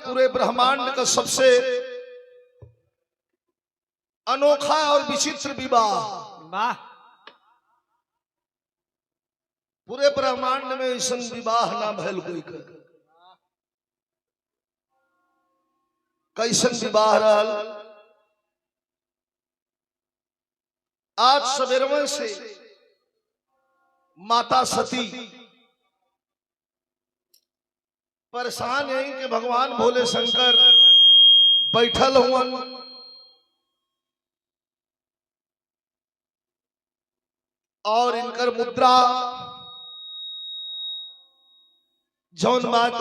पूरे ब्रह्मांड का सबसे अनोखा और विचित्र विवाह। वाह पूरे ब्रह्मांड में ऐसा विवाह ना भैल कोई कर। कैसन विवाह रहल। आज सवेरे से माता सती परेशान है कि भगवान भोले शंकर बैठल हुवन और इनकर मुद्रा जौन बात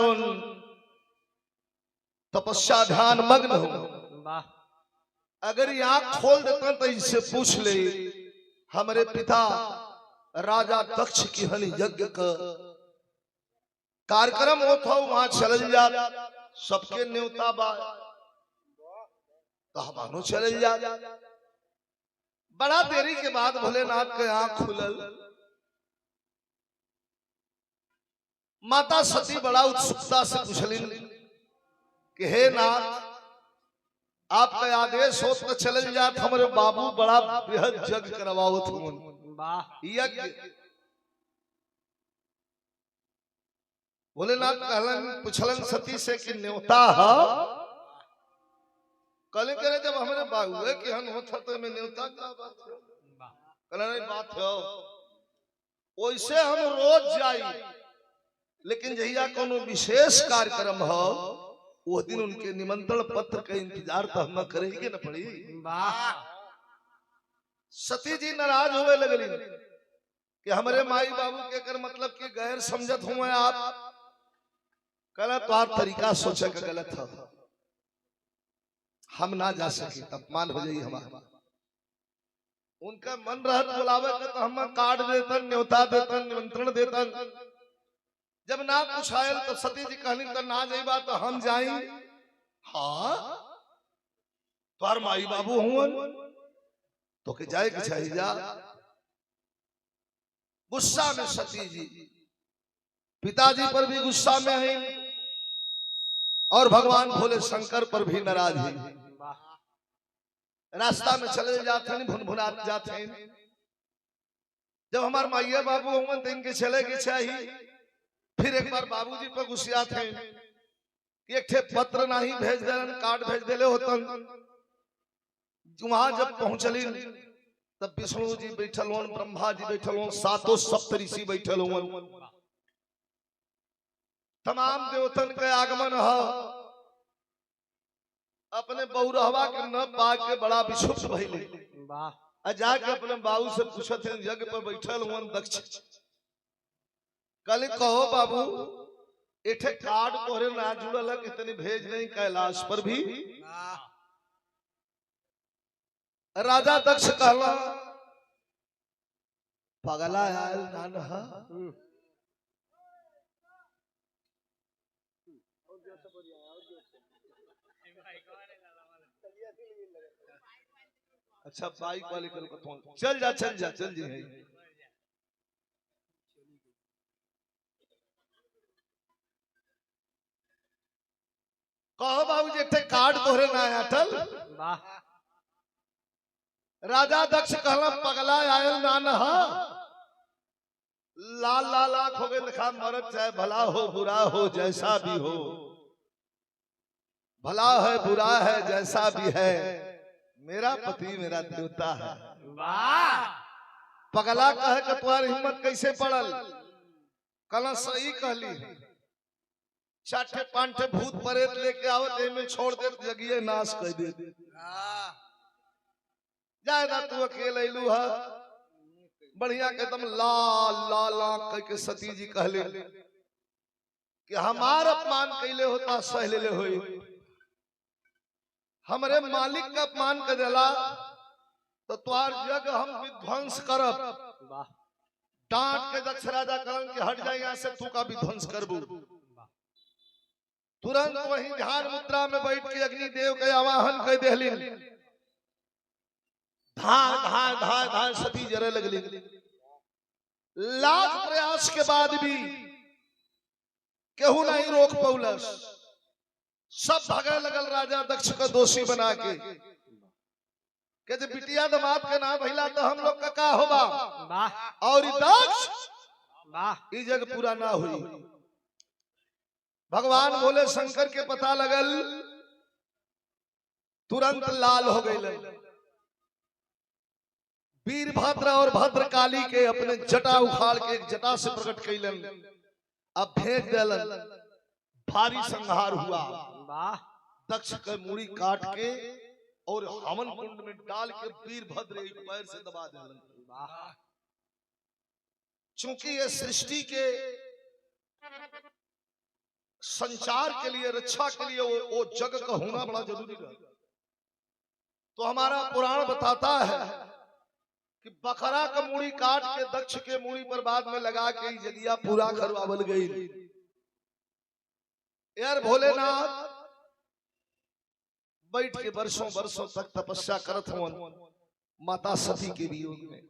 तपस्या ध्यान मग्न हो। वाह अगर ये आंख खोल देता तो इससे पूछ ले हमारे पिता राजा दक्ष की हनि यज्ञ का कार्यक्रम हो था वहां चल जा सबके न्योता बा तो हमानो चल जा। बड़ा देरी के बाद भोलेनाथ के आंख खुलल। माता सती बड़ा उत्सुकता से पूछलिन कि हे नाथ आपका आदेश हो तो चल जात। हमारे बाबू बड़ा बृहद यज्ञ करवाओ तुम। वाह यज्ञ भोलेनाथ कहलन पूछलन सती से कि न्योता है कल करे जब हमारे बाबू है कि हम होता तो में न्योता का बात है। कहला नहीं बात है वैसे हम रोज जाई लेकिन जहिया कोनो विशेष कार्यक्रम हो वो दिन उनके निमंत्रण पत्र का इंतजार तो हम करेंगे न पड़ी। वाह सती जी नाराज होवे लगली कि हमारे माई बाबू के कर मतलब कि गैर समझत हुए आप। कहला तो आप तरीका सोचे का गलत था हम ना जा सके अपमान हो जाई हमारा। उनका मन रहत बुलावे का तो हम कार्ड देतन न्योता देतन निमंत्रण देतन। जब ना कुछ आयल तो सती जी कहनी तो ना जाइबा तो हम जाई। हाँ तोहर माई बाबू हुवन तो के जाए के चाहिए जा। गुस्सा में सती जी पिताजी पर भी गुस्सा में है और भगवान भोले शंकर पर भी नाराज है। रास्ता में चले जाते हैं भुनभुनात जाते हैं। जब हमारे माइया बाबू हुवन तो इनके चले के चाहिए। फिर एक बार बाबूजी पर गुस्सा थे एक ठे पत्र नहीं भेज देलन कार्ड भेज देले होतन। वहां जब पहुंचली तब विष्णु जी बैठल होन ब्रह्मा जी बैठल होन सातों सप्तऋषि बैठल होन। तमाम देवतन के आगमन है। अपने बौरहवा के न पा के बड़ा विक्षुब्ध भइले। वाह जाके अपने बाबू से पूछत हैं यज्ञ पर बैठल हुआ दक्ष कल कहो बाबू एठे कार्ड तोहरे ना जुड़ल है कितनी भेज नहीं कैलाश पर भी। राजा दक्ष कहला पगला आयल नान हा। अच्छा बाइक वाले कल को चल जा चल जी है। कहो बाबू जी थे कार्ड तोहरे ना अटल। वाह राजा दक्ष कहला पगला आयल नान हा। लाल लाल आंख हो गए लिखा मरद चाहे भला हो बुरा हो जैसा भी हो भला है बुरा है जैसा भी है मेरा पति मेरा देवता है। वाह पगला कहे कि तुम्हारी हिम्मत कैसे पड़ल। कल सही कहली चाटे पांठे भूत प्रेत लेके आवत में छोड़ दे जगिए नाश कर दे। जायदा तू अकेले लू है बढ़िया के एकदम लाल लाल आंख कह के सती जी कहले कि हमार अपमान कैले होता सह ले होई। हमरे मालिक का अपमान कर देला तो तुहार जग हम विध्वंस करब। डांट के दक्ष राजा कहन कि हट जाए यहाँ से तू का विध्वंस करबू। तुरंत वही ध्यान मुद्रा में बैठ के अग्नि देव के आवाहन कर देहलिन। धार धार धार धार सती जरे लगली। लाख प्रयास के बाद भी केहू नहीं रोक पौलस। सब भगे लगल राजा दक्ष को दोषी बना के जे बिटिया दामाद के ना भइला तो हम लोग का होबा वाह और ई दक्ष वाह ई जग पूरा ना हुई। भगवान बोले शंकर के पता लगल, तुरंत लाल हो गई। वीरभद्र और भद्रकाली के अपने जटा उखाड़ के एक जटा से प्रकट कैलन, अब भेज दिलन। भारी संहार हुआ, वाह दक्ष के मूड़ी काट के और हवन कुंड में डाल के वीरभद्र एक पैर से दबा दिलन। वाह चूंकि ये सृष्टि के संचार के लिए, रक्षा के लिए वो जग का होना बड़ा जरूरी है। तो हमारा पुराण बताता है कि बकरा का मूड़ी काट के दक्ष के मूड़ी पर बाद में लगा के जगिया पूरा करवावल गई। यार भोलेनाथ बैठ के वर्षों वर्षों तक तपस्या करत हों माता सती के वियोग में।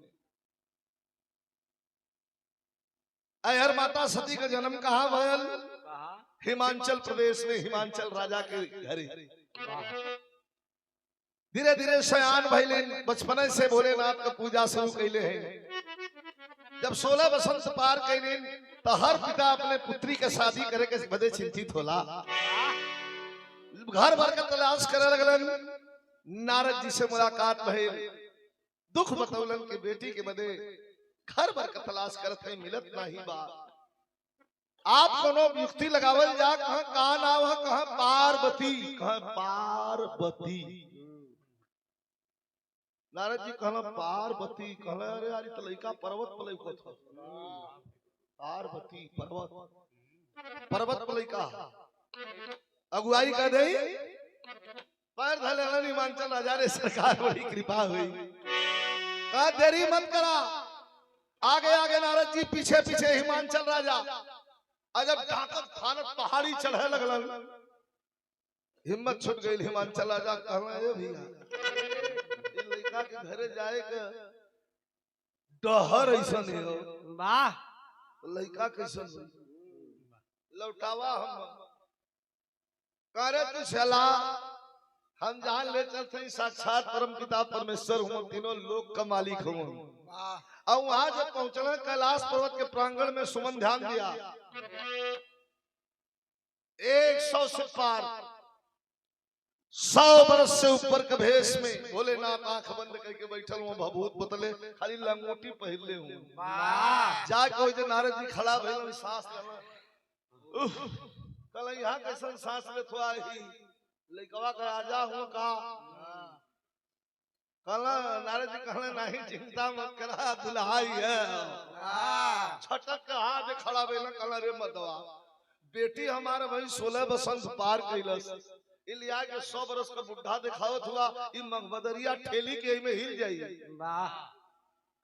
अयर माता सती का जन्म कहाँ भयल? हिमाचल प्रदेश में, हिमाचल राजा के घर। धीरे धीरे सयान भइले, बचपन से भोलेनाथ का पूजा शुरू कैले हैं। जब 16 बसंत पार कैले तो हर पिता अपने पुत्री के शादी करे के बदे चिंतित होला। घर भर का तलाश करे लगलन। नारद जी से मुलाकात भइल, दुख बतौलन के बेटी के बदे घर भर का तलाश करत है, मिलत नहीं बा। आप कोनो युक्ति लगावल जा, कहां का नाम है, कहां पार्वती, कहां पार्वती। नारद जी कहला पार्वती, कहला अरे यार तो लइका पर्वत पर लइको था। पार्वती पर्वत, पर्वत पर लइका अगुवाई कर दे। पैर धले हिमाचल राजा रे, सरकार बड़ी कृपा हुई। कहा देरी मत करा, आगे आगे नारद जी, पीछे पीछे हिमाचल राजा। अजब ढाकत फानत पहाड़ी चढ़े लगलन। हिम्मत छूट गई हिमाचल राजा, कहला ए भैया लड़का के घरे जाए के डहर ऐसा नहीं हो। वाह लड़का कैसन लौटावा हम करे तू सला। हम जान ले चलते साक्षात परम पिता परमेश्वर हूँ, तीनों लोक का मालिक हूँ। और वहां जब पहुंचना कैलाश पर्वत के प्रांगण में सुमन ध्यान दिया। 100 से पार 100 बरस से ऊपर के भेष में भोलेनाथ आंख बंद करके बैठल हूँ, भभूत बतले खाली लंगोटी पहले हूँ। जाके नारद जी खड़ा भइल, सांस लेना। कल यहाँ कैसन सांस ले थोड़ा ही लइकवा का राजा हूँ का। कहला नारद जी कहले नहीं चिंता मत करा, दुल्हाई है। छटक के हाथ खड़ा भइल, कहला रे मदवा बेटी हमारे भाई 16 बसंत पार कैलस, इलिया के 100 बरस का बुढ़ा दिखावत हुआ, ई मगबदरिया ठेली के में हिल जाई। वाह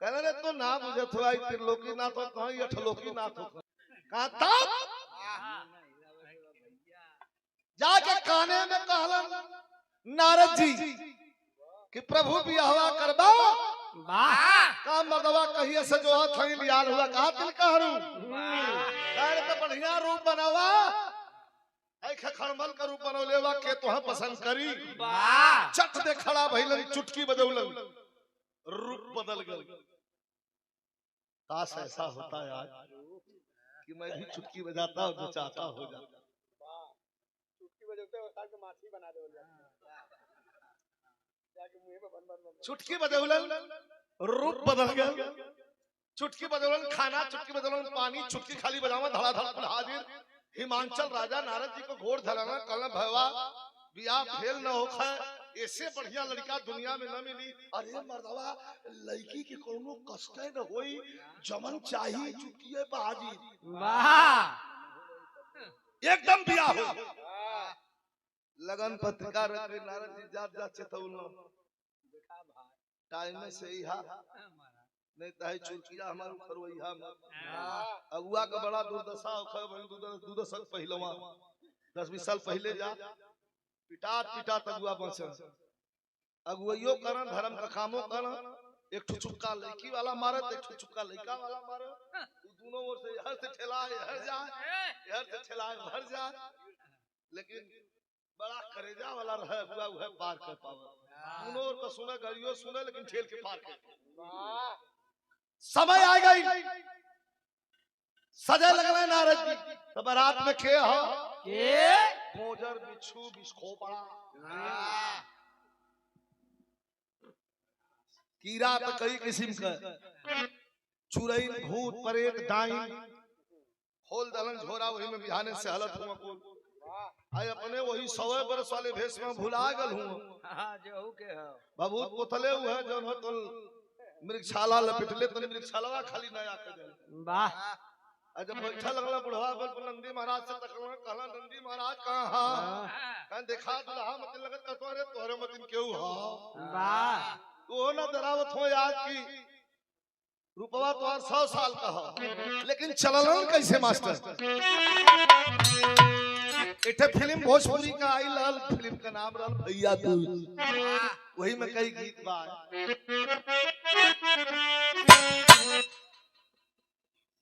कहले रे तो ना बुझत हुआ, त्रिलोकी नाथ हो कहां, अठलोकी नाथ हो कहां। तब जाके काने में कहलन नारद जी कि प्रभु बियाहवा करबा। वाह का मर्दवा कहिए से जो थई लियाल हुआ, कहा तिल कहरू कहले तो बढ़िया रूप बनावा, ऐ खखड़मल का रूप बनौले बा के तोह पसंद करी। वाह चट दे खड़ा भइलन, चुटकी बजौलन, रूप बदल गल। काश ऐसा होता यार कि मैं भी चुटकी बजाता और जो चाहता हो जाता। चुटकी बजाते हो साथ में माछी बना दो। चुटकी बजौलन, रूप बदल गया। चुटकी बजौलन खाना, चुटकी बजौलन पानी, चुटकी खाली बजावा धड़ाधड़ कुल हाजिर। हिमाचल राजा नारद जी को घोड़ धराना, कहना भैया बियाह फेल न होखा, ऐसे बढ़िया लड़का दुनिया में न मिली। अरे मर्दवा लड़की के कोनो कष्ट न होई, जमन चाहिए चुटकी बाजी। वाह एकदम बियाह हो। लगन पत्रिका रख के नारद जी जात जात चेतौल टाइम से ही हा नहीं ताई चुटकिया हमार खरवैया अगुआ का बड़ा दुर्दशा होखा। दुर्दशा पहलवा 10-20 साल पहले जा पिटात पिटात अगुआ बचे। अगुइयो करन, धर्म का कामो करन। एक ठो चुपका लड़की वाला मारत, एक ठो चुपका लड़का वाला मारत। दोनों ओर से हर से ठेला हर जा, हर से ठेला हर जा। लेकिन बड़ा करेजा वाला रहे हुआ है पार कर पावे सुनो और सुने गलियो सुने लेकिन ठेल के पार कर वाह समय आ गई सजा लगना नारद जी तो बारात में खे हो के गोजर बिच्छू बिस्खो पड़ा कीड़ा तो कई किस्म का चुरैन भूत प्रेत डाइन खोल दलन झोरा वही में बिहाने से हालत हुआ कुल आय अपने वही 100 बरस वाले भेष में भुला गल हूं हां जो के हो बहुत कोतले हुए जौन हो तो मृगशाला लपेटले तो मृगशाला खाली ना आके दे वाह जब बैठा लगला बुढ़वा बल नंदी महाराज से तकला कहला नंदी महाराज कहां हां कहां देखा दुल्हा मत लगत का तोरे मत केहू हो वाह तो ना दरावत हो आज की रूपवा तो 100 साल का हो लेकिन चललन कैसे मास्टर इठे फिल्म भोजपुरी का आई लाल फिल्म का नाम रहल भैया तू वही में कई गीत बा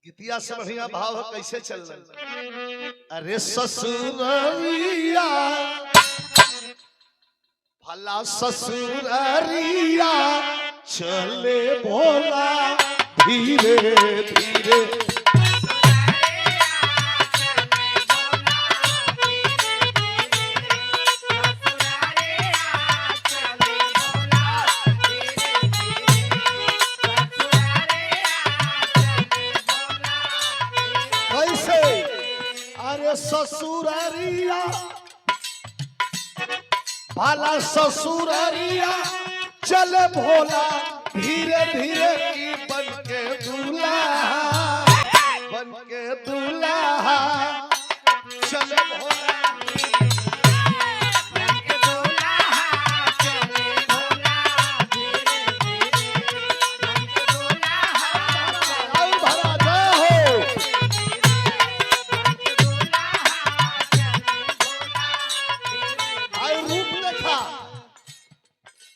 गीतिया से बढ़िया भाव है कैसे चल रहा अरे ससुरिया भला ससुरिया चले भोला धीरे धीरे ससुररिया भला ससुररिया चले भोला धीरे धीरे की बन के दूल्हा चले भोला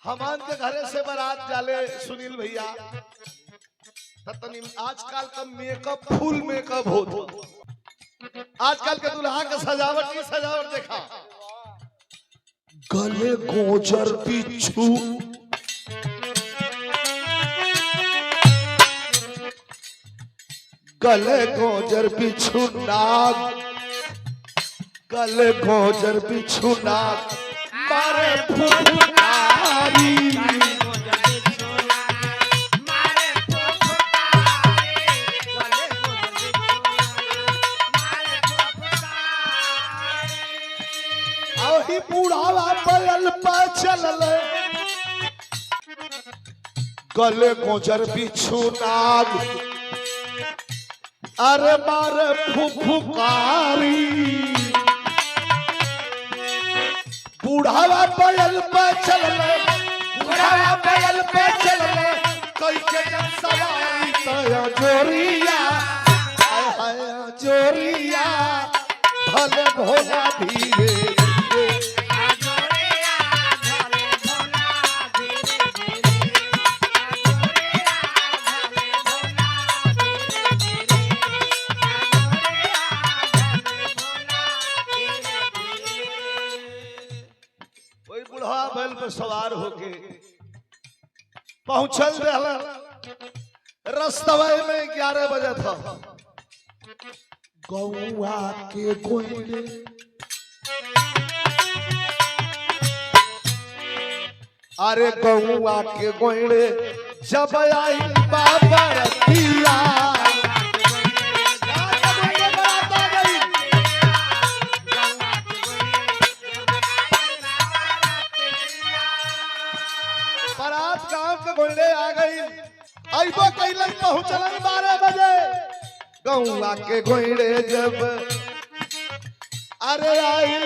हमान के घरे से बारात जाले सुनील भैया तनी आजकल का मेकअप फुल मेकअप हो आजकल के दुल्हा के सजावट की सजावट देखा गले गोजर बिच्छू गले गोजर बिच्छू नाग गले गोजर बिच्छू नाग मारे फुफकारी ही बूढ़ावा बैल पर चलल गले गोजर बिच्छू नाग अरे मारे फुफकारी बूढ़ावा बैल पे चलले बूढ़ावा बैल पे चलले कोई के जब सवारी तो जोरिया हाय हाय जोरिया भले भोला धीरे बैल पर सवार होके पहुंचल रस्तवे में 11 बजे था गौआ के गोइले अरे गौआ के गोइले जब आई बाबा रतिया गोइले आ गई आइबो कैलन पहुंचलन 12 बजे गौवा के गोइले जब अरे आइल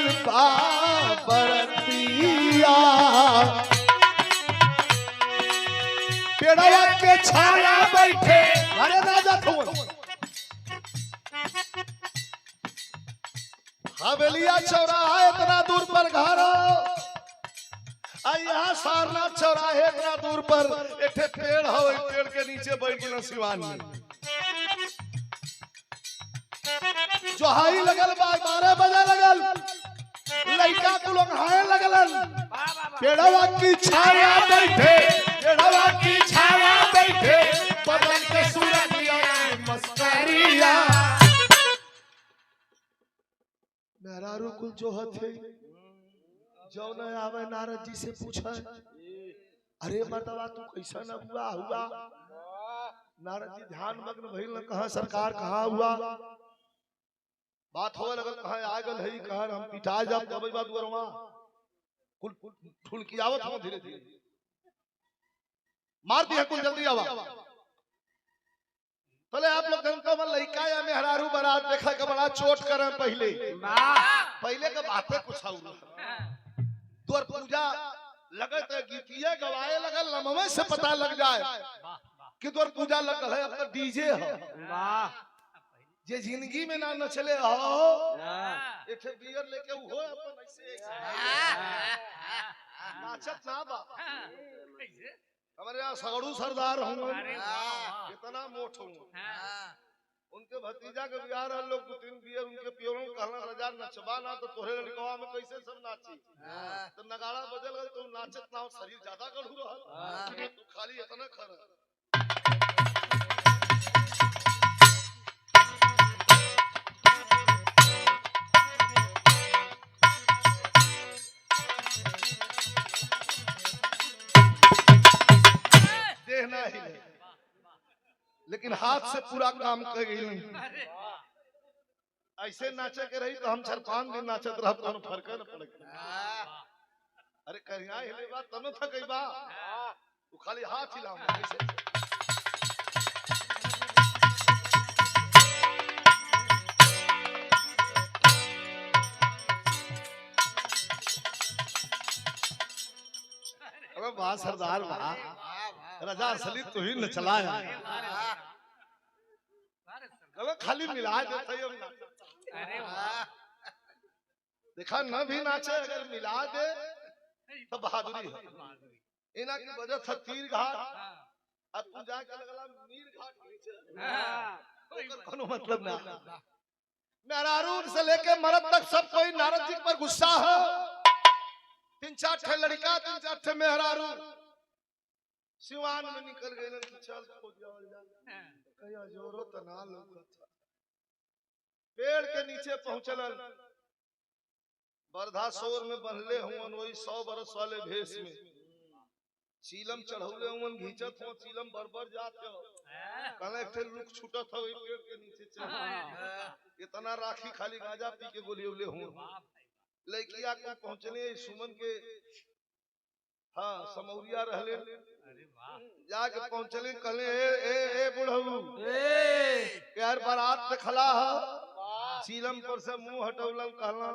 बरतिया पेड़वा के छाया बैठे अरे राजा थुवन हवेलिया चौराहा इतना दूर पर घर यहाँ सारनाथ चौराहे इतना दूर पर एक पेड़ हो पेड़ के नीचे बैठ गए सिवान में जो हाई लगल 12 बजे लगल लड़का को लोग हाय लगलन वाह वाह पेड़वा की छाया बैठे पेड़वा की छाया बैठे बदन के सूरतिया मस्करिया मेहरारू कुल जो हथे जो न आवे नारद जी से पूछे अरे मर्दवा तू कैसा न हुआ नारद जी ध्यान मग्न भइल न कहा सरकार कहाँ हुआ बात होवे लगल कहा आ गल है कहा हम पिटा जब दबई बात दुरवा कुल ठुल की आवत हम धीरे धीरे मार दिया कुल जल्दी आवा पहले आप लोग जनता में लइका या मेहरारू बारात देखा के बड़ा चोट करे पहले पहले के बातें कुछ आउ द्वार पूजा लगत गीतिया गवाए लगल लमवे से पता लग जाए कि द्वार पूजा लगल है अब तो डीजे है वाह जे जिंदगी में ना नचले हो एक बियर लेके हो अपन ऐसे नाचत ना बा हमारे यहाँ सगड़ू सरदार हूँ कितना मोट हूँ उनके भतीजा के बिहार लोग 2-3 बियर उनके पियोरों कहना रजा नचबा ना तो तोहरे लड़कवा में कैसे सब नाची तो नगाड़ा बजल गल तो नाचत ना हो शरीर ज्यादा गढ़ू रहल तू खाली इतना खर देहना ही नहीं लेकिन हाथ से पूरा काम कर गई ऐसे नाचे के रही तो हम 4-5 दिन नाचत रह तो फर्क न पड़े अरे करिया हिले बात तनो था कई बा तू खाली हाथ हिलाओ ऐसे अबे वाह सरदार वाह राजा असली तू ही न चलाया अबे खाली मिला देता ही हम अरे वाह देखा न भी नाचे अगर मिला दे तो बहादुरी है इना की वजह था तीर घाट अब तू जाके लगला मीर घाट नीचे कोनो मतलब ना मेहरारू से लेके मरद तक सब कोई नारद जी पर गुस्सा है 3-4 ठे लड़का 3-4 ठे मेहरारू सिवान में निकल गए न चल खो जा कहिया जोरो तना लोग पेड़ के नीचे पहुंचलन बरधासोर में बनले हुन वही 100 बरस वाले भेष में चीलम चढ़ौले हुन घीचत हो चीलम बरबर जात हो कहले एक लुक छूटत हो पेड़ के नीचे चढ़ इतना राखी खाली गांजा पी के गोलियोले हुन लड़किया को पहुंचने सुमन के हाँ समौरिया रहले जाके पहुंचले कहले ए बुढ़ऊ यार बारात खला है चीलम पर से मुंह हटौलन कहला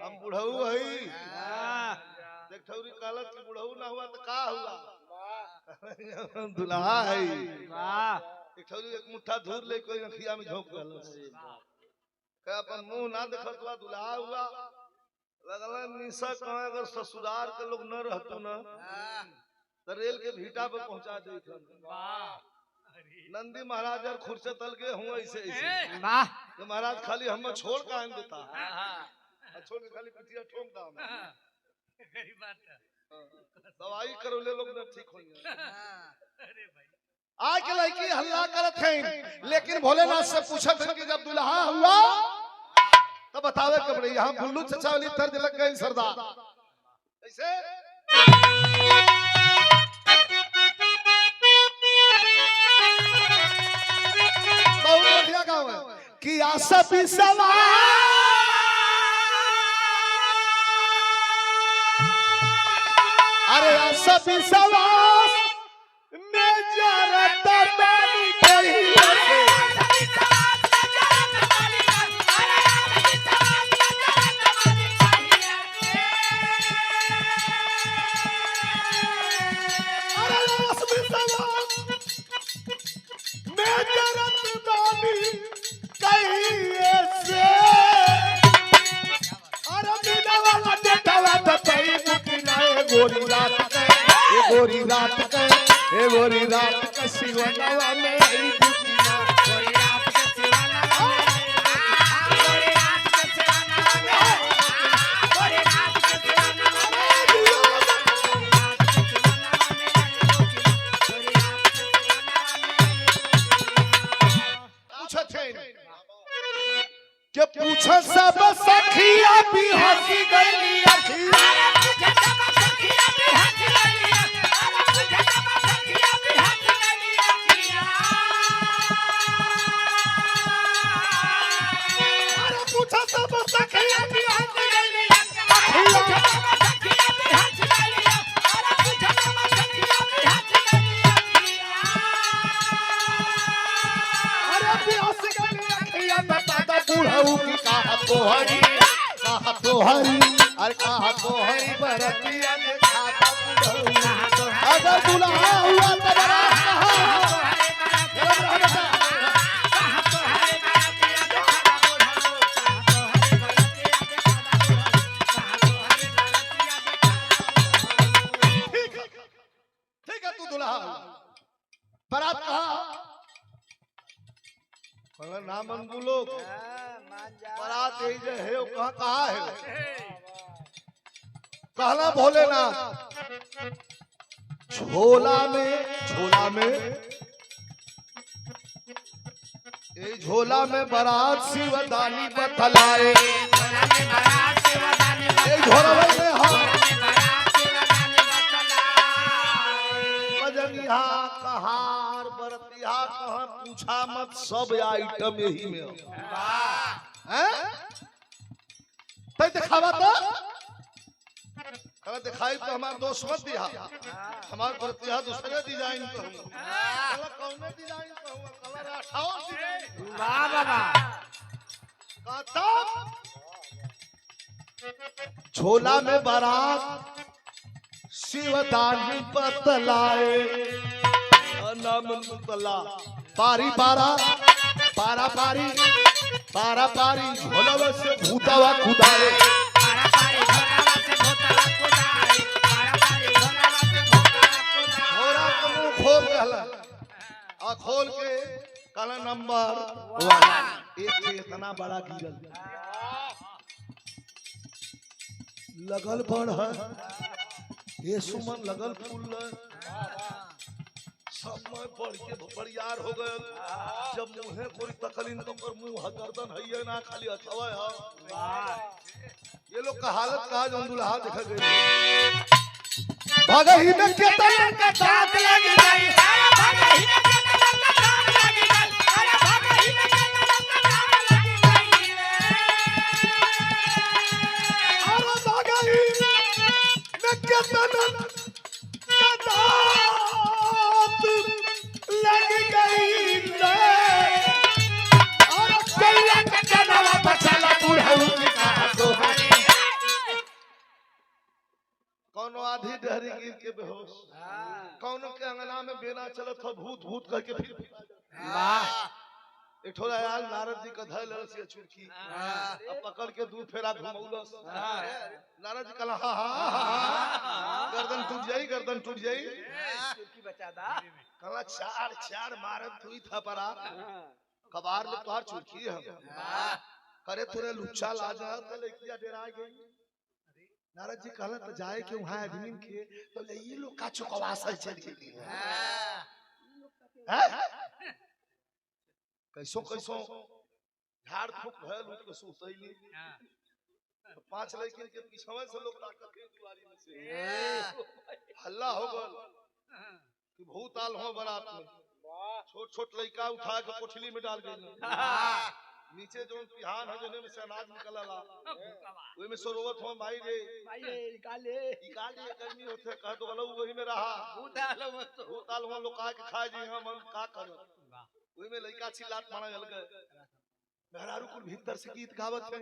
हम बुढ़ऊ हई देखठौरी कहलत कि बुढ़ऊ ना हुआ तो का हुआ दुल्हा हई वाह देखठौरी एक मुट्ठा धूर ले कोई अखिया में झोंक देलस कह अपन मुंह ना देखत हुआ दुल्हा हुआ लगला निशा कहे अगर ससुराल के लोग न रहतो ना तो रेल के भीटा पे पहुंचा देते नंदी महाराज और खुर्शतल के हुआ ऐसे ऐसे तो महाराज खाली हम छोड़ का आन देता छोड़ के खाली पिटिया ठोक दा गरीब बात है दवाई करो ले लोग न ठीक होंगे अरे भाई आज के लड़की हल्ला करत हैं लेकिन भोलेनाथ से पूछत हैं कि जब दुल्हा हुआ तो बतावे कब यहाँ बुल्लू चचा वाली तर्ज लग गई सरदार ऐसे बहुत बढ़िया गाँव है कि आशा भी सवार अरे आशा भी सवार में जरता पानी कहीं गोरी रात के गोरी रात के सिवनवा में आई दुखिया गोरी रात के सिवनवा में गोरी रात के सिवनवा में तोहरी अरे कहा तोहरी बरतिया दिखाता बुढ़ऊ अगर दुल्हा हुआ तो बारात ठीक है तू दुल्हा बारात कहा नाम बोलो बारात यही जो है वो कहाँ है कहला भोलेनाथ झोला में ये झोला में बारात शिवदानी बतलाए ये झोला में बजनिया कहार बरतिया कहाँ पूछा मत सब आइटम यही में हैं तो दिखावा तो अगर दिखाई तो हमारे दोस्त मत दिया हमारे बरतिया दूसरे डिजाइन का हुआ कौन डिजाइन का हुआ कलर 58 डिजाइन वाह बाबा झोला में बारात शिवदानी बतलाए नाम बतला पारी पारी झोला से भूतावा खुदाए घोड़ा का मुंह खोल रहला आ खोल के काला नंबर 1 एक इतना बड़ा गिरल लगल बड़ है ये सुमन लगल फूल सब में बढ़ के बड़ियार हो गए जब मुहे कोई तकलीन तो पर मुंह गर्दन है ना खाली अथवा है ये लोग का हालत कहा जो दुल्हा देखा गई भगही में केतन का दांत लग गई अरे भगही में केतन का दांत लग गई अरे भगही में केतन का दांत लग गई अरे भगही में केतन का दांत लग गई अरे कल्ला का कनवा बचला बुढ़ऊ की कहा तो कौनो आधी डहरी गिर के बेहोश कौनो के अंगना में बेना चलत हो भूत करके फिर एक ठोला यार नारद जी का धैल से चुरकी अब पकड़ के दूध फेरा घुमौलस नारद जी कहला हां गर्दन टूट जाई चुरकी बचा दा कहला चार मारत हुई था परा कबार ले तोहार चुरकी है करे तोरे लुच्चा लाजा त लेकिया डेरा गई नारद जी कहला तो जाए के वहां आदमी के तो ले ये लोग का चुकवासल चल गेली कैसो झाड़ फूक भयल उठ के सुतैली 5 लड़किन के पीछे से लोग ताकत के दुआरी में से हल्ला हो गल कि भूत आल हो बारात में छोट लड़का उठा के कोठली में डाल गई नीचे जो पिहान है जोने में से अनाज निकलला ओई में सरोवत हो माई रे निकाल ले गर्मी होते कह तो गलो वही में रहा भूत आल हो लोग कहा के खाए जी हम का कर ओई में लड़का चिल्लात मारा जल गए मेहरारू कुल भीतर से गीत गावत है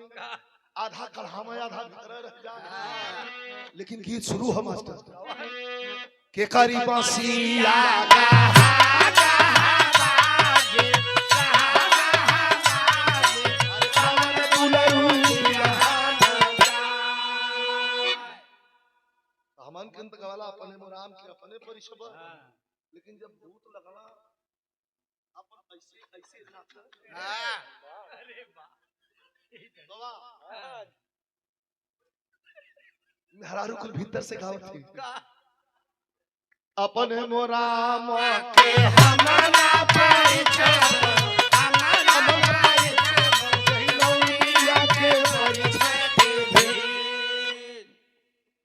आधा कलहा में आधा भीतर रह जा लेकिन गीत शुरू है मास्टर के करी बांसिया हमन कंत गवाला अपने मोराम के अपने परिशब लेकिन जब भूत लगला अपन ऐसे जाता अरे बाबा मेहरारू कुल भीतर से गावत थी अपने मोराम के हमना परिचय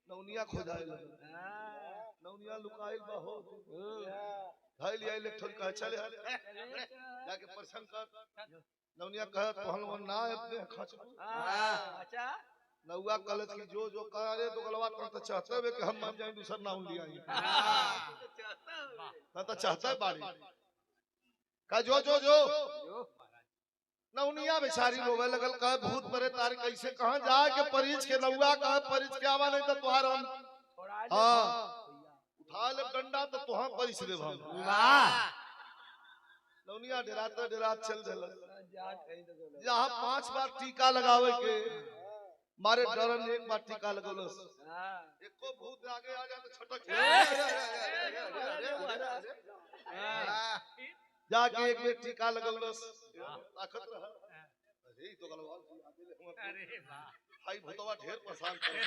नौनिया खोजाए नौनिया लुकाइल बहो धइल आइल एक ठन कह चले जाके प्रश्न कर नौनिया कह पहलवान ना अपने खच अच्छा नौआ कहलत कि जो करे तो गलवा कर तो चाहते है कि हम मान जाए दूसरा नाम लिया तो चाहता है बाड़ी का जो नौनिया बेचारी रोवे लगल, कहे भूत परे तार कैसे कहां जाए के परिच के नौआ कहे परिच के आवा नहीं तो तुहार हम हां उठा ले डंडा तो तुहां परिच देब हम। वाह नौनिया डरात चल देल। जहां 5 बार टीका लगावे के मारे डरन एक बार टीका लगौलस, एको भूत आगे आ जाए तो छटक जाके एक बेर टीका लगौलस, ताकत रह अरे तो गलवाल अरे वाह भाई भूतवा ढेर परेशान करे।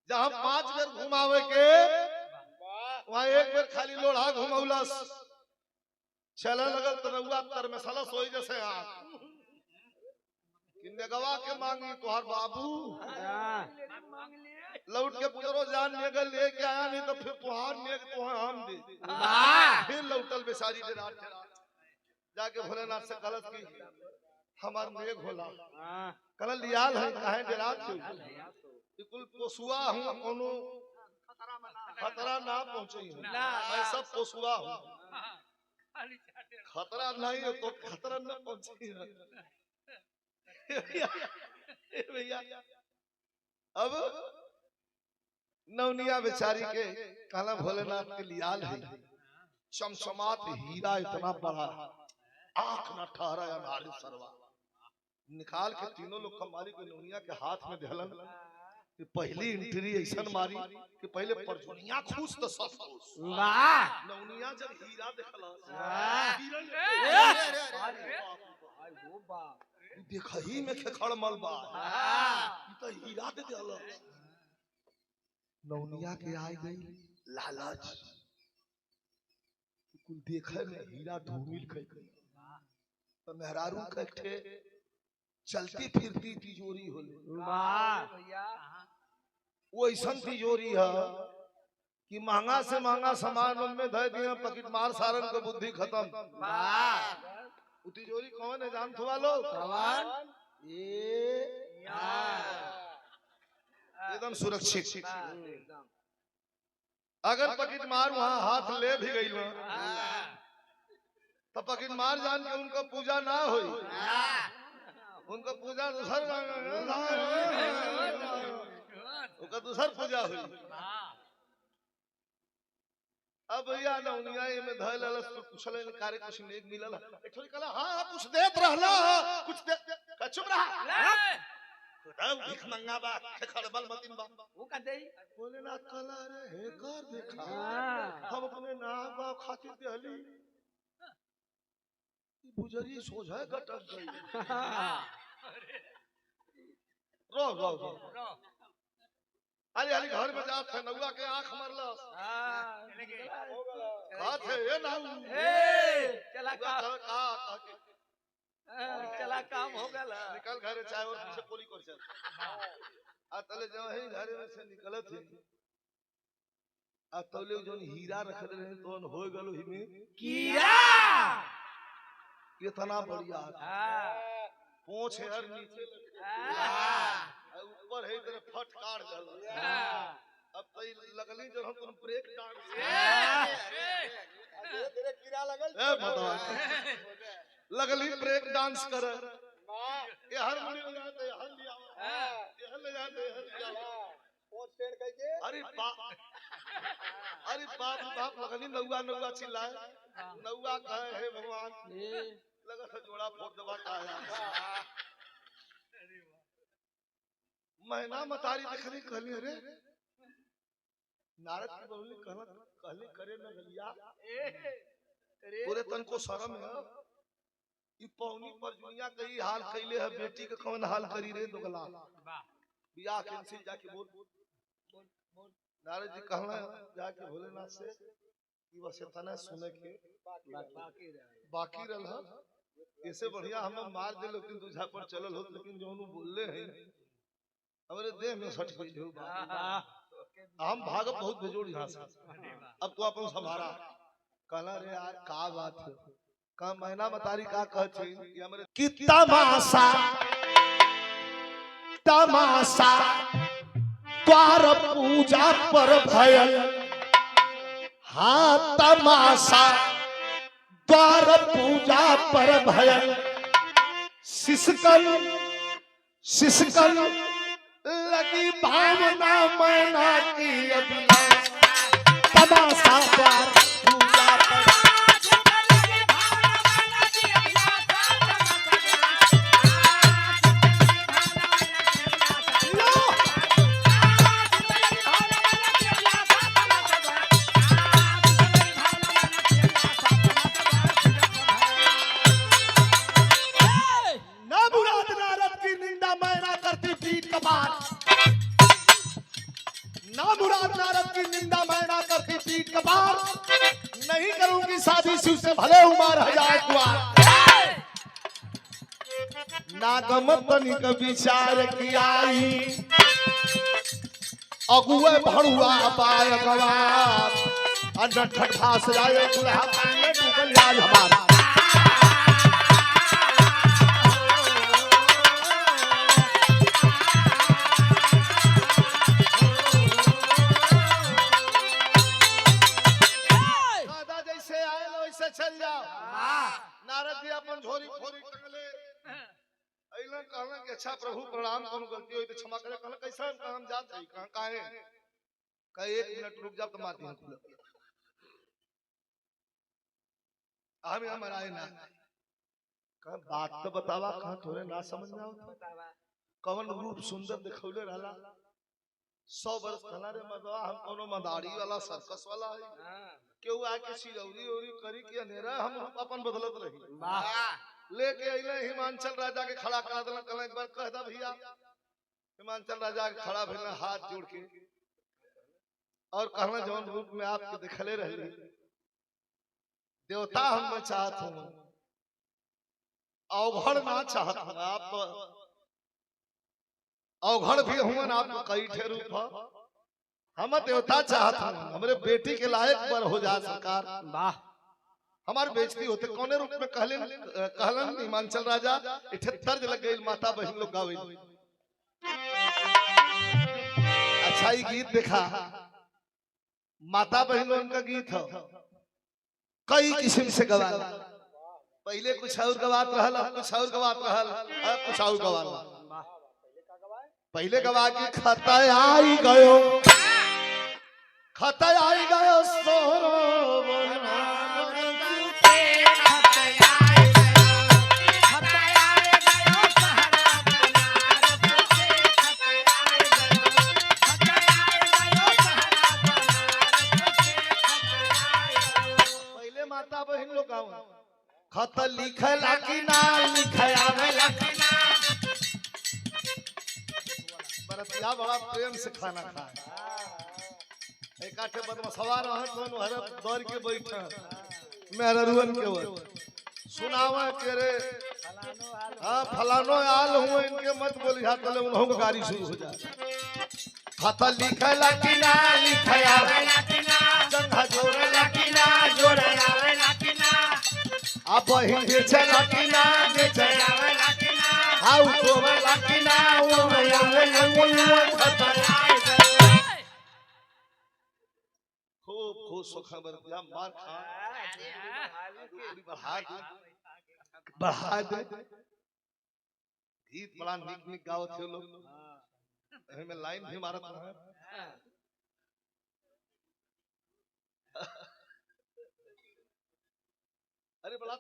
जहां 5 बेर घुमावे के वहां एक बेर खाली लोढ़ा घुमौलस, चले लगल तो रउआ तर में सलस होई जैसे आ किन्ने गवा के मांगी तुहार बाबू लौट के पुजरो जान नेग लेके आया नहीं तो फिर तुहार नेग तुहार हम दे। फिर लौटल बेचारी डरात जाके भोलेनाथ से कहलत की हमार नेग होला, कहल लियाल है काहे डरात हो, बिल्कुल पोसुआ हूं, कोनो खतरा ना पहुंची मैं सब पोसुआ हूं, खतरा नहीं है तो खतरा न पहुंची भैया। अब नौनिया बेचारी के कहला भोलेनाथ के लियाल है, चमचमात हीरा इतना बड़ा आंख न ठहरा या नारी सरवा निकाल के तीनों लोग कमाली को नौनिया के हाथ में धलन कि पहली एंट्री ऐसन मारी कि पहले परजुनिया खुश तो सब खुश। वाह नौनिया जब हीरा देखला देखही में खेखड़ मलबा ई तो हीरा दे देला। नौनिया के आ गई लालच, कुल देखे में हीरा धूमिल कह तो मेहरारू कहे चलती फिरती तिजोरी होले। वो ऐसन तिजोरी है कि महंगा से महंगा सामान उनमें धर दिया, पकिट मार सारन को बुद्धि खत्म। वो तिजोरी कौन है जान थोड़ा लोग एकदम सुरक्षित। अगर पकिट मार वहां हाथ ले भी गई तो पकिट मार जान के उनको पूजा ना हुई, उनको पूजा दूसर पूजा हुई। अब भैया नौनिया में धैल अलस तो पूछले कार्य कुछ नेक मिलल एकठोरी कहला हां कुछ देत रहला कुछ दे चुप रहा तब भिख मंगा बा खड़बल मतिन बा वो का दे भोलेनाथ कहला रे हे कर देखा हम अपने ना बा खातिर देहली बुजरी सोझा गटक गई। रो रो रो अरे अरे घर में जात है नौआ के आंख मरलस बात है ये ना चला काम हो गला निकल घर चाय और पीछे कोली कर चल आ तले जो है घर में से निकलत है आ तले जोन हीरा रखल रहे तोन हो गलो ही में किया इतना बढ़िया पूंछ है हर नीचे ऊपर है इधर फट काट गल। अब तई लगली जो हम तुम ब्रेक डांस तेरे कीड़ा लगल ए बताओ लगली ब्रेक डांस कर ये हर मुड़ी में जाते हर लिया ये हर ले जाते हर लिया पोंछ टेढ़ करके अरे बाप लगली नौआ नौआ चिल्लाए नौआ कहे हे भगवान लगा से जोड़ा फोड़ दबा आया महीना मतारी देखली कहली अरे नारद की बबली कहली करे न गलिया पूरे तन को शर्म है ई पौनी पर दुनिया कई हाल कैले है बेटी के कौन हाल करी रे दोगला बियाह कैंसिल जाके बोल नारद जी कहला जाके भोलेनाथ से कि बस इतना सुने के बाकी रहल ऐसे बढ़िया हम मार दे लेकिन दूजा पर चलल हो लेकिन जोनु बोलले हैं हमरे देह में सट गई हो हम भाग बहुत बेजोड़ यहां से अब तो अपन संभारा कहला रे यार का बात है का महीना मतारी का कहत है कि हमरे कि तमाशा द्वार पूजा पर भयल हाँ तमाशा द्वार पूजा पर भयन शिशकल शिशकल लगी भावना मैना की अभिलाष तमाशा द्वार पूजा पर नहीं करूंगी शादी शिव से भले उमर हजार द्वार नागम तनिक विचार कियाई अगुए भड़ुआ पाय गवार अनठठ भास जाए दुल्हा में डूबल आज हमारा चल जाओ नारद जी अपन झोरी फोरी टंगले अइलन कहलन कि अच्छा प्रभु प्रणाम कोनो गलती होई तो क्षमा करे कहलन कैसा हम जात हई कहां काहे कहे 1 मिनट रुक जा तो माती हम आए ना कहां बात तो बतावा कहां थोड़े ना समझ में आवत कवन रूप सुंदर दिखौले रहला 100 वर्ष कहला रे मदवा हम कोनो मदारी वाला सर्कस वाला है केहू आके सिरौरी औरी करी के अंधेरा हम रूप अपन बदलत रही लेके अइले हिमांचल राजा के खड़ा करा देलन कहले एक बार कह दा भैया हिमांचल राजा के खड़ा भेल हाथ जोड़ के और कहना जौन रूप में आपके दिखले रहली देवता हम चाहत हूं अवघड़ ना चाहत हूं आप तो अवघड़ भी हुआ आपको कई ठे रूप हम देवता चाहत हूं हमरे बेटी के लायक पर हो जा सरकार वाह हमार बेइज्जती होते कौने रूप में कहलन हिमांचल राजा 78 लग गई माता बहन लोग गावे अच्छा ही गीत देखा माता बहन लोगन का गीत हो कई किस्म से गवा पहले कुछ और गवात रहल कुछ और गवात रहल कुछ और गवात पहले गवा के खता आई गयो सोरो पहले माता बहन लोग गाँव खत लिखला कि ना लिखावेला कि ना बरतिया बड़ा प्रेम से खाना खाए एक आठे बदमा सवार रहत दोनों हर दौड़ के बैठा मेरा रुअन के वो सुनावा के रे हां फलानो आल हूं इनके मत बोली हाथ ले उन्हों को गाड़ी शुरू हो जाए खाता लिखला कि ना लिखावेला कि ना जंघा जोड़ला कि ना जोड़ावेला कि ना अब बहिन के चला कि ना के चलावेला कि ना हाउ तो वाला कि ना ओ आवेला खाता खूब खबर दिया मार खा बढ़ा दे गीत बड़ा निक निक गावत थे लोग में लाइन भी मारत है अरे बड़ा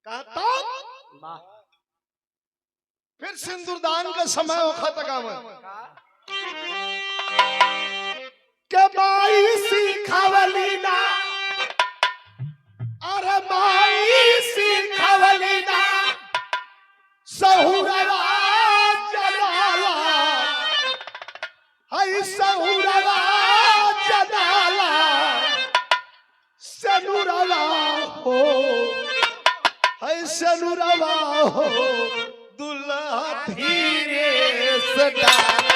कहता फिर सिंदूरदान का समय होखा तक के माई सिखावलीना अरे माई सिखावलीना सहुरवा जनाला हाय सहुरवा जनाला सनुरवा हो हाय सनुरवा हो दुल्हा धीरे से डाला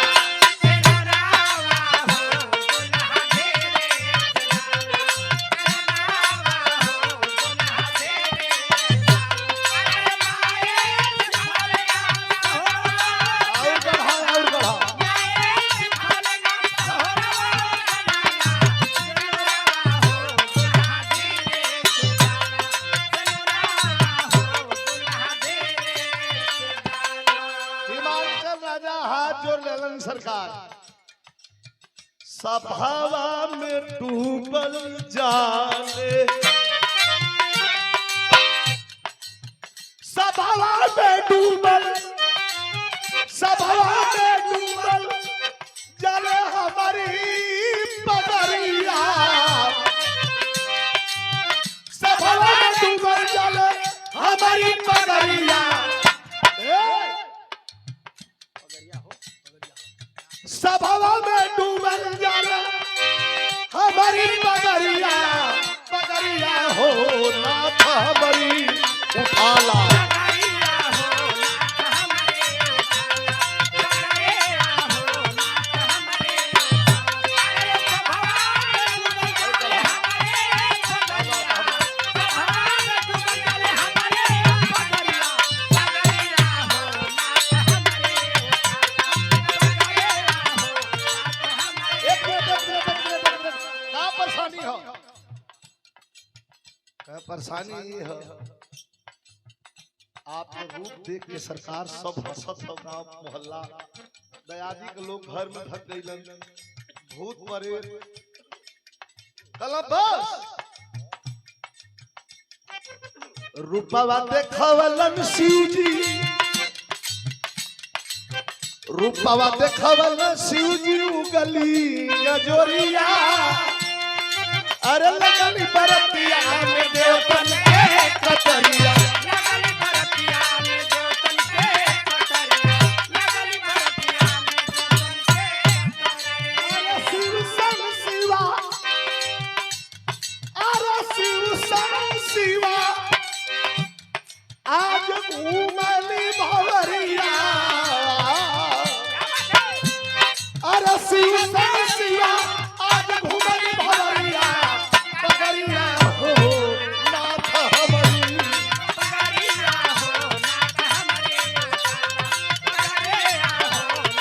आजकल राजा हाथ जोड़ लेलन सरकार सभावा में डूबल जाने सभावा में डूबल सभावा में डूबल जले हमारी पगड़िया सभावा में डूबल जले हमारी पगड़िया सभावा में डूबल जले हमारी पगड़िया पगड़िया हो नाथ हमारी उठाला परेशानी ये है आपको रूप देख के सरकार सब हंसत हो गांव मोहल्ला दयादी के लोग घर में धक गइलन भूत मरे कलम बस रूपवा देखवलन शिव जी रूपवा देखवलन शिव जी उगली जोरिया अरे लगली बरतिया में देवतन के कतरिया लगली बरतिया में देवतन के कतरिया लगली बरतिया में देवतन के कतरिया अरे शिव संग शिवा अरे शिव संग शिवा आज घूमली भवरिया अरे शिव संग शिवा आज घूमली भवरिया पगड़िया हो नाथ हमारी पगड़िया हो नाथ हमारे पगड़िया हो नाथ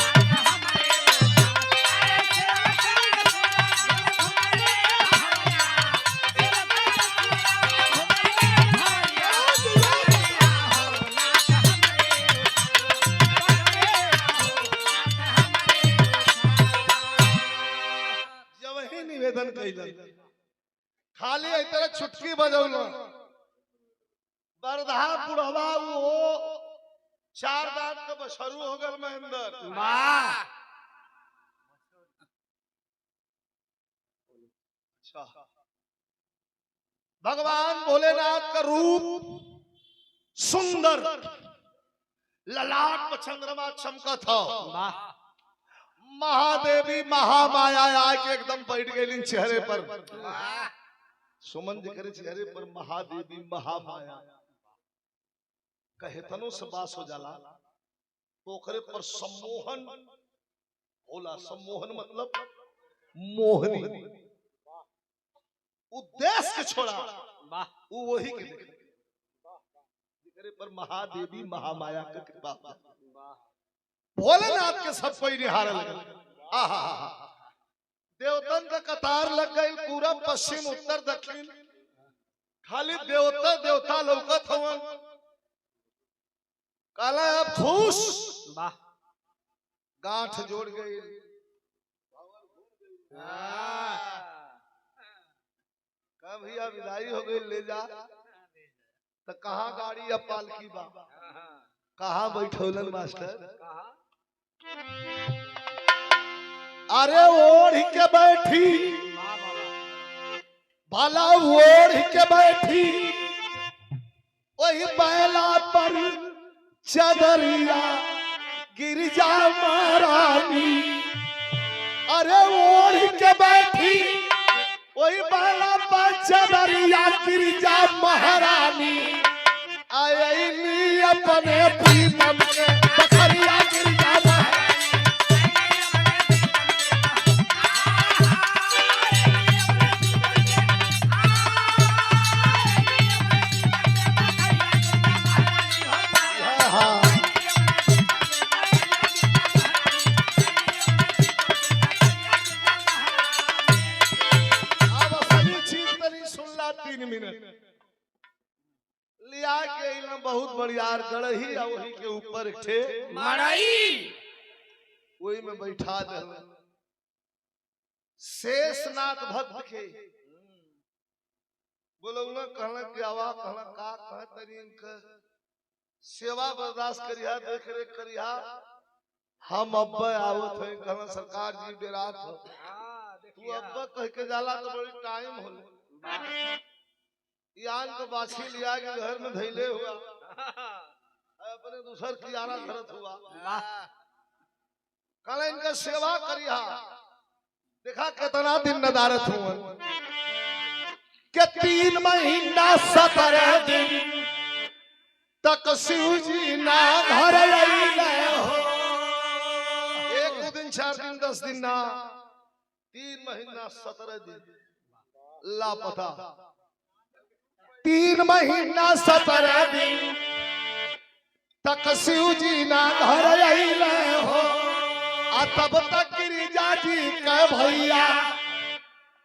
जब ही निवेदन कइलन खाली ए तरह छुटकी बजौलन बरधा बुढ़वा वो चार दांत के बशरू हो गल महेंद्र वाह अच्छा भगवान भोलेनाथ का रूप सुंदर ललाट पर चंद्रमा चमका था वाह महादेवी महामाया आके एकदम बैठ गई चेहरे पर सुमन जी करे चेहरे पर महादेवी महामाया कहे तनो से बास हो जाला पोखरे पर सम्मोहन होला सम्मोहन मतलब मोहनी उद्देश्य के छोड़ा वाह वो वही के करे पर महादेवी महामाया का कृपा भोलेनाथ के सब कोई निहारे लगल आहा देवतन का कतार लग गई पूरा पश्चिम उत्तर दक्षिण खाली देवता देवता लौकत हवन काला अब खुश वाह गांठ जोड़ गई कब भैया विदाई हो गई ले जा तो कहाँ गाड़ी अब पालकी बा कहाँ बैठौलन मास्टर अरे ओढ़ के बैठी भाला ओढ़ के बैठी वही बैला पर चदरिया गिरिजा महारानी अरे ओढ़ के बैठी वही बैला पर चदरिया गिरिजा महारानी आयली अपने प्रीतम के बखरिया गिरिजा लिया के बहुत बढ़िया गढ़ही वही के ऊपर एक ठे मड़ई वही में बैठा दे शेषनाथ भक्त के बोलौला कहला कि आवा कहला का कह तरी इनका सेवा बर्दाश्त करिया देख रेख करिया हम अब्बा आवत है कहला सरकार जी बेरात हो तू अब्बा कह के जाला तो बड़ी टाइम होले यान को बाछी लिया के घर में धैले हुआ अपने दूसर कियारा धरत हुआ कहला इनका सेवा करिया देखा कितना दिन नदारत हुआ के 3 महीना 17 दिन तक शिव जी ना घर अइले हो 1 2 दिन 4 दिन 10 दिन ना 3 महीना 17 दिन लापता 3 महीना 17 दिन तक शिव जी ना घर अइले हो आ तब तक गिरिजा जी के भैया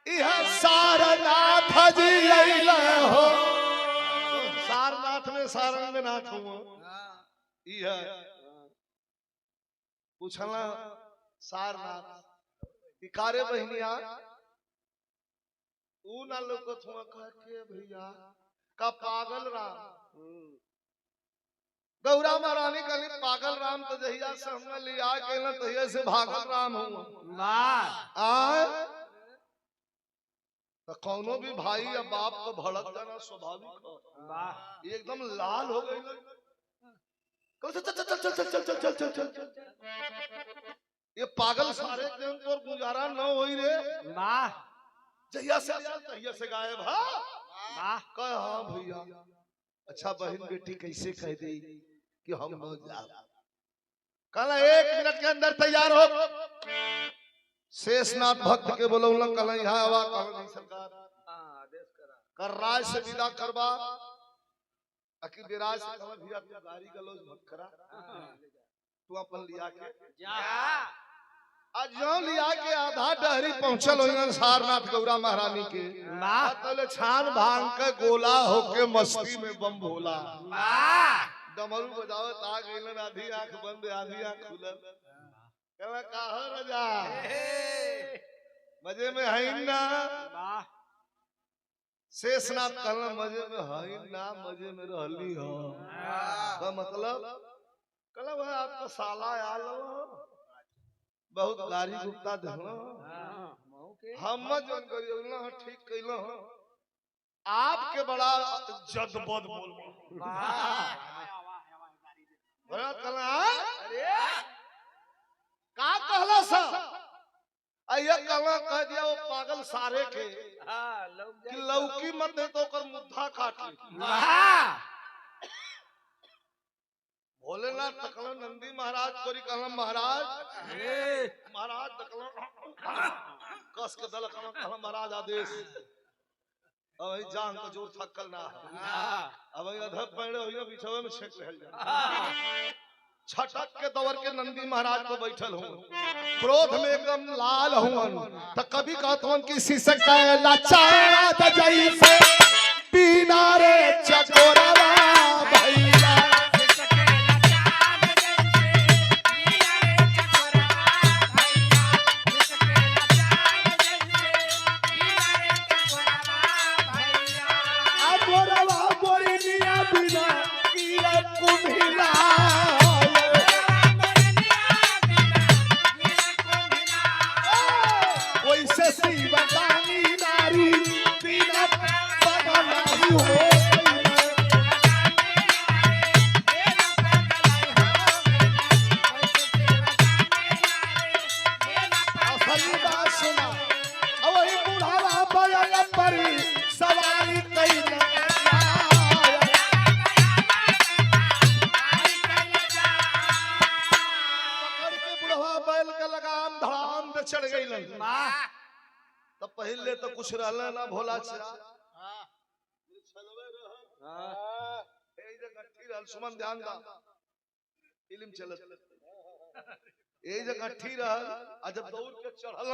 यह सारनाथ जी अइले हो सारनाथ में सारंगनाथ हुआ यह पूछला सारनाथ इकारे बहनिया ऊ ना लोकत हुआ कह के भैया का पागल राम गौरा महारानी कहली पागल राम तो जहिया से हमने लिया के ना तहिया से भागल राम हुआ तो कौनो भी भाई या बाप को भड़क जाना स्वाभाविक हो एकदम लाल हो गई चल चल चल चल चल चल चल चल चल चल ये पागल सारे दिन तो गुजारा न होई रे जहिया से तहिया से गायब कह हाँ भैया अच्छा बहन बेटी कैसे कह दी कि हम न जाओ कल 1 मिनट के अंदर तैयार हो शेषनाथ भक्त के बोलौला कल यहाँ आवा कल नहीं सरकार कर राज से विदा करवा अकी विराज से कल भैया तू गाड़ी गलोज मत करा तू अपन लिया के आज जो लिया के आधा डहरी पहुंचल हो सारनाथ गौरा महारानी के तले छान भांग के गोला होके मस्ती में बम भोला डमरू बजावत आ गइलन आधी आंख बंद आधी आंख खुलल कहला काहो राजा मजे में है ना शेषनाथ कहला मजे में है ना मजे में रहली हो का मतलब कहला भाई आपका साला आल बहुत गाड़ी गुप्ता देलो हम जन करियो ठीक कइलो आपके बड़ा जदबद बोल बड़ा कहला अरे का कहला सा आइया कहला कह दिया वो पागल सारे के कि लौकी मत दे तो कर मुद्दा काटी भोलेनाथ तकला नंदी महाराज कोरी कहला महाराज महाराज तकला कस के दल कहला महाराज आदेश अब जान का जोर थकल ना अब अधब पैड़े होइना बिछवे में छेक रहल जा छटक के दवर के नंदी महाराज को बैठल हूं क्रोध में एकदम लाल हूं त कभी कहतवन कि शीशक का लाचार जैसे बिना रे चकोरवा भैया चढ़ गई तब पहले तो कुछ रहला ना भोला सुमन ध्यान दा फिल्म चलत ए जगह गट्ठी रहल आ जब दौड़ के चढ़ल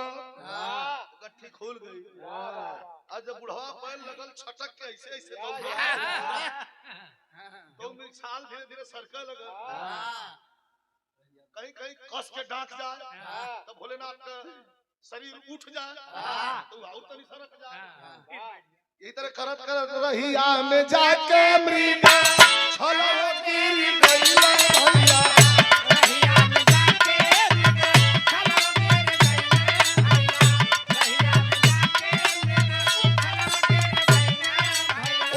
गट्ठी खुल गई आ जब बुढ़वा पैर लगल छटक के ऐसे ऐसे दौड़ तो में छाल धीरे धीरे सरकने लगा कहीं कहीं कस के डांक जाए तो भोलेनाथ का शरीर उठ जाए तो और तनी सरक जाए। यही तरह करत करत रहिया में जाके मृगा छलो गिर गइल भैया। रहिया में जाके मृगे छलो गिर गइले भैया। रहिया में जाके मृगे छलो गिर गइले भैया।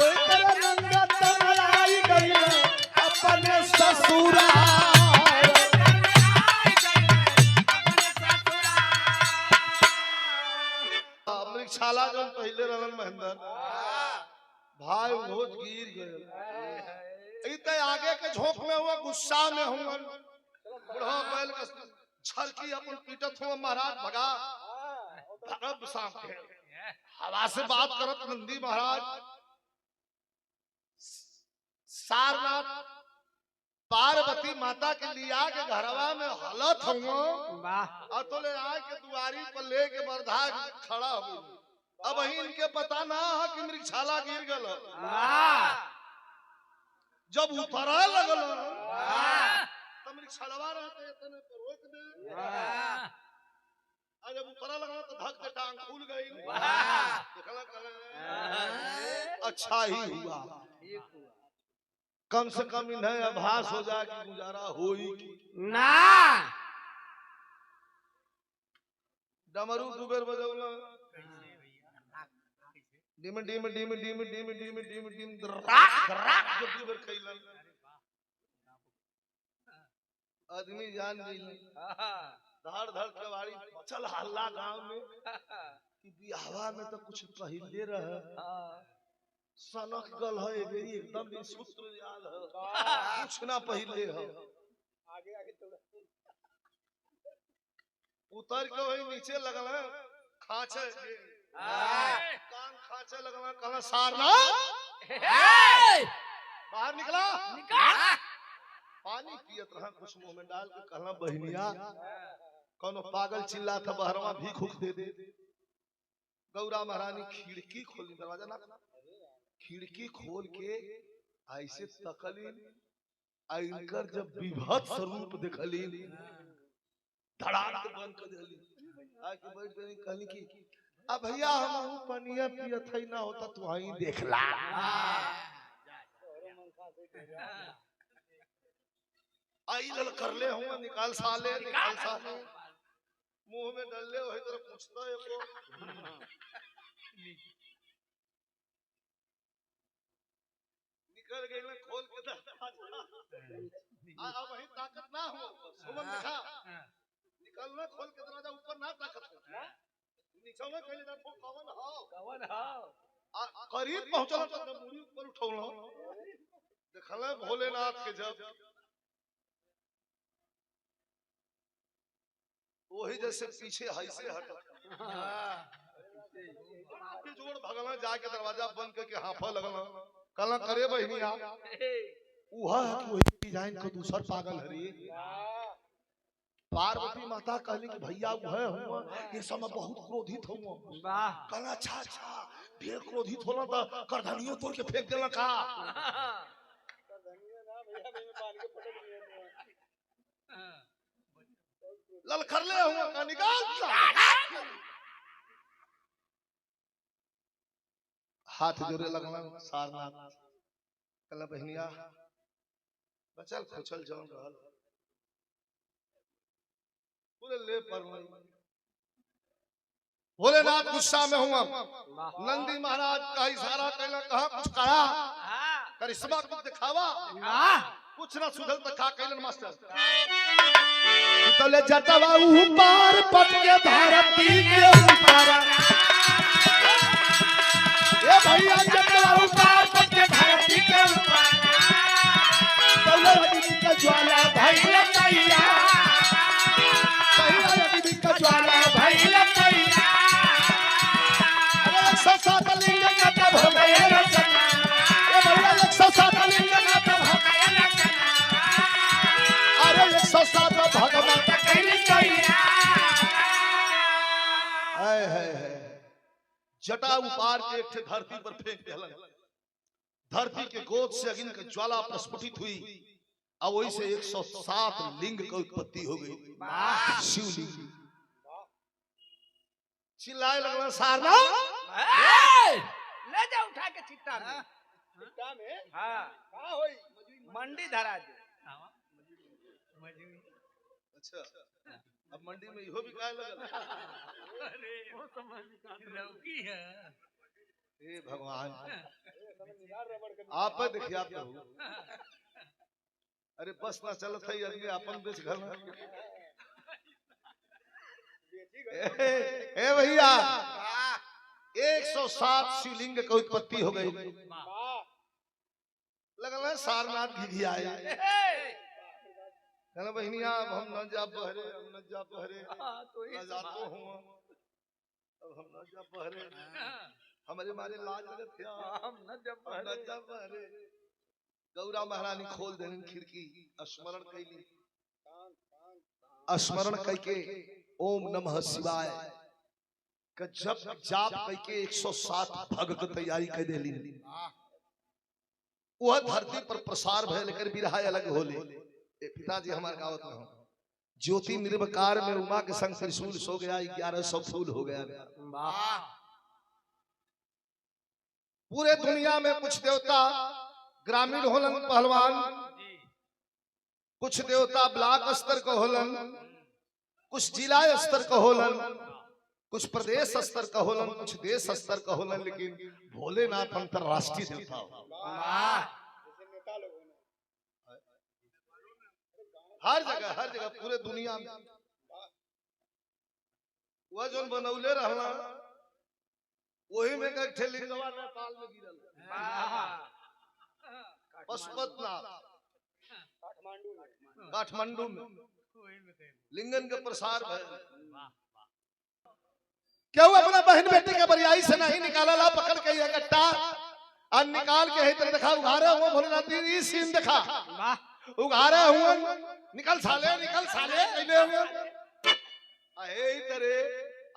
ओई तरह नंगा तमलाई गइल अपने ससुरा। छाला जन पहले रहन महेंद्र भाई भोज गिर गए। इते आगे के झोंक में हुआ गुस्सा में हुआ बुढ़ा बैल का छलकी अपन पीटत हुआ महाराज भगा भगब सांप के हवा से बात करत नंदी महाराज सारनाथ पार्वती माता के लिया के घरवा में हलत हुआ और तो ले आए के दुआरी पर लेके बरधा खड़ा हो गई। अब ही इनके पता ना है कि मृगशाला गिर गल। जब उतरा लगल तो मृगशालवा रहते इतने पर रोक दे और जब उतरा लगल तो धक से टांग खुल गई। अच्छा ही हुआ कम से कम इन्हें आभास हो जाए कि गुजारा हो ही ना डमरू दुबेर बजौला डिम डिम डिम डिम डिम डिम डिम डिम दराक दराक जब दुबेर खइलन आदमी जान गइल धाड़ धाड़ कवाड़ी चल हल्ला गांव में कि बियाहवा में तो कुछ पहिले रहे सनक गल है मेरी एकदम सूत्र याद है कुछ ना पहिले है आगे आगे थोड़ा उतर के वही नीचे लगल है खांचे कान खांचे लगल है कहला सारना बाहर निकला पानी पियत रहा कुछ मुंह में डाल के कहला बहनिया कोनो पागल चिल्ला था बहरवा भीख उख दे दे। गौरा महारानी खिड़की खोली दरवाजा ना खिड़की खोल के ऐसे तकलीन इनकर जब विभत्स स्वरूप देखलीन धड़ाक बंद कर देली आके बैठ गई कहली कि अब भैया हम पनिया पियत है ना होता तू ही देखला। आई लल करले हुआ निकाल साले मुंह में डलले वही तरह पूछता है को निकल गई ना खोल के अब वही ताकत ना हो सुमन दिखा निकलना खोल के दरवाजा ऊपर ना ताकत हो नीचे में कहले ना कवन हां करीब पहुंचल तो मुड़ी ऊपर उठौला देखला भोलेनाथ के जब वही जैसे पीछे हाइसे हट के जोड़ भगला जाके दरवाजा बंद करके हाफा लगला कहला करे बहनिया उहा है कि वही डिजाइन को दूसर पागल हरी पार्वती माता कहली कि भैया वह हुआ ये समय बहुत क्रोधित हुआ कहला अच्छा अच्छा ढेर क्रोधित होला तो करधनियो तोड़ के फेंक देला का धनिया ना भैया में पानी के पटक दिए ललखरले हुआ का निकाल हाथ जोड़े लगला सारनाथ कहला बहनिया बचल खुचल जौन रहल पूरे ले पर भोलेनाथ गुस्सा में हुआ नंदी महाराज का इशारा कहला कहा कुछ कहा करिश्मा कुछ दिखावा कुछ ना सुधल तक खा कहलन मास्टर तले जटवा ऊपर पट के धरती के ऊपर ए भैया जटवा ऊपर पट के धरती के ऊपर तले अग्नि का ज्वाला भइल तैया तले अग्नि का ज्वाला भइल तैया अरे 107 लिंग का तब हो गए रचना ए भैया 107 लिंग का तब हो गए रचना अरे 107 भगवान का कहली तैया है जटा उपार के एक धरती पर फेंक देलन धरती के गोद से अग्नि की ज्वाला प्रस्फुटित हुई अब वही से 107 लिंग की उत्पत्ति हो गई, शिवलिंग। चिल्लाए लगना सारना, ले जा उठा के चिट्टा में। चिट्टा में हाँ का होई मंडी धरा दे। अच्छा अब मंडी में इहो भी काय लगल। अरे वो समझ लौकी है। हे भगवान निगार रबड़ के आप देखिए आप प्रभु, अरे बस ना चलत है आदमी अपन बेच घर में। ए भैया 107 शिवलिंग की उत्पत्ति हो गई। लगल है सारनाथ घिघियाए, कहना बहनिया अब हम न जा बहरे, हम न जा बहरे, न जातो हूँ अब हम न जा बहरे, हमारे मारे लाज लगत है, हम न जा बहरे। गौरा महारानी खोल देनी खिड़की, स्मरण कैली, स्मरण करके ओम नमः शिवाय का जब जाप करके 107 भग की तैयारी कर देली। वह धरती पर प्रसार भय लेकर बिरहा अलग होले। पिताजी हमारे गावत में हो, ज्योति निर्विकार में उमा के संग त्रिशूल सो गया, 1100 फूल हो गया। पूरे दुनिया में कुछ देवता ग्रामीण होलन पहलवान, कुछ देवता ब्लॉक स्तर का होलन, कुछ जिला स्तर का होलन, कुछ प्रदेश स्तर का होलन, कुछ देश स्तर का होलन, लेकिन भोलेनाथ अंतरराष्ट्रीय देवता हो। हर जगह पूरे दुनिया में वह जो बनौले रहना वही में लिंगवा नेपाल में गिरल, पशुपतनाथ काठमांडू में लिंगन के प्रसार भय। क्यों अपना बहन बेटी के बरियाई से नहीं निकाला ला पकड़ के ये गट्टा और निकाल के इधर दिखा उघारे हुआ भोलेनाथ ये सीन दिखा उघारे हुआ निकल साले कैले हुए अहे इधरे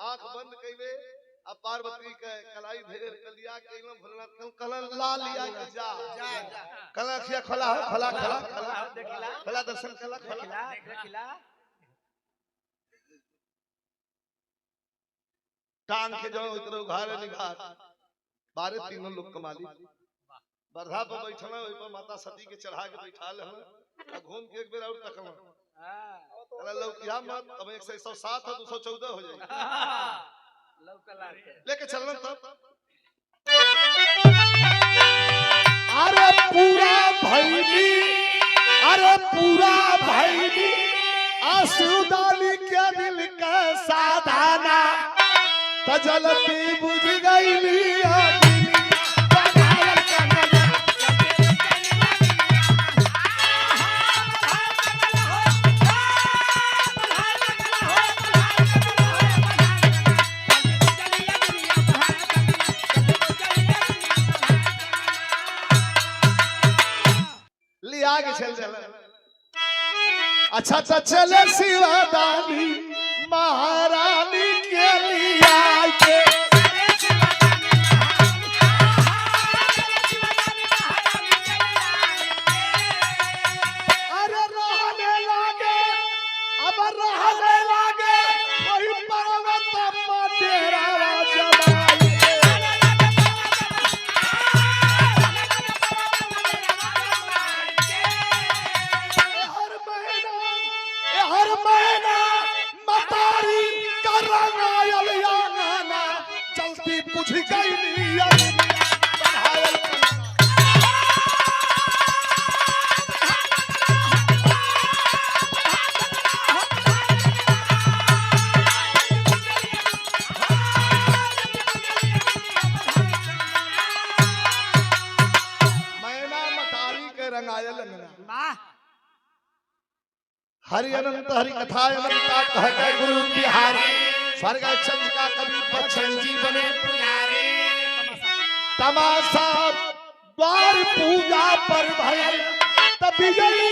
आंख बंद कैले अब पार्वती के कलाई धेर कलिया के एकदम भोलेनाथ को कलर ला लिया के जा कला खिया खला खला दर्शन कला खला टांग के जो इधर उघारे निघार बारे तीनों लोग कमाली बरधा पर बैठल है, पर माता सती के चढ़ा के बैठा ले हम घूम के एक बेर और तकम अरे लौकिया मत अब 107 है 214 हो जाएगी लौकला लेके चलना तब। अरे पूरा भैली आसुदाली के दिल का साधाना तजलती बुझ गईली आगे चल चला अच्छा चले शिवादानी महारानी के लिए आके अरे रहने लागे वही पर्वत पर तेरा जमाई हर महीना मतारी कर रंगायल याना चलती बुझ गई मैना मतारी के रंगायल हरि अनंत हरि कथा अनंता कह गए गुरु बिहार स्वर्ग चंद्रिका कवि बच्चन जीवने तमाशा द्वार पूजा पर भय तब बिजली